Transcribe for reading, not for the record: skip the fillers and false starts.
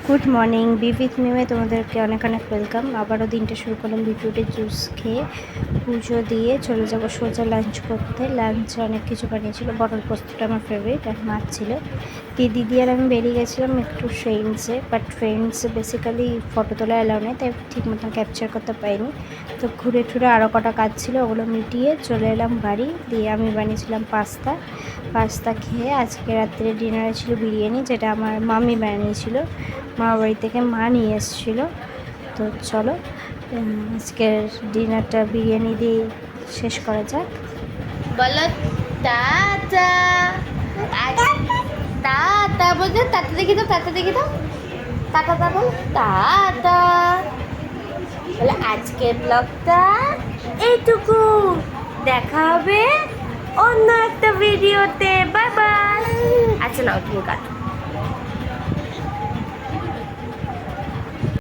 Good morning, B with মিমে তোমাদেরকে অনেক অনেক ওয়েলকাম। আবারও দিনটা শুরু করলাম বিটরুটের জুস খেয়ে, পুজো দিয়ে চলে যাবো সোজা লাঞ্চ করতে। লাঞ্চে অনেক কিছু বানিয়েছিল, বটল পোস্তটা আমার ফেভারিট, আর মাছ ছিল। দিদি আর আমি বেরিয়ে গেছিলাম একটু ফ্রেন্ডসে, বাট ফ্রেন্ডসে বেসিক্যালি ফটো তোলা অ্যালাউ নেই, তাই ঠিক মতন ক্যাপচার করতে পারিনি। তো ঘুরে ঠুরে আরও কটা কাজ ছিল, ওগুলো মিটিয়ে চলে এলাম বাড়ি। দিয়ে আমি বানিয়েছিলাম পাস্তা খেয়ে আজকে রাত্রে ডিনারে ছিল বিরিয়ানি, যেটা আমার মামি বানিয়েছিল, মা বাড়ি থেকে মা নিয়ে এসেছিলো। তো চলো আজকের ডিনারটা বিরিয়ানি দিয়ে শেষ করা যাক। বলো টাটা। টাটা বলতে টাটা দেখি দাও, টাটা দেখি দাও, টাটা দা বল টাটা। বলে আজকের ব্লগটা এইটুকু, দেখা হবে অন্য একটা ভিডিওতে। Bye bye. আচ্ছা নাও তুমি কাটো।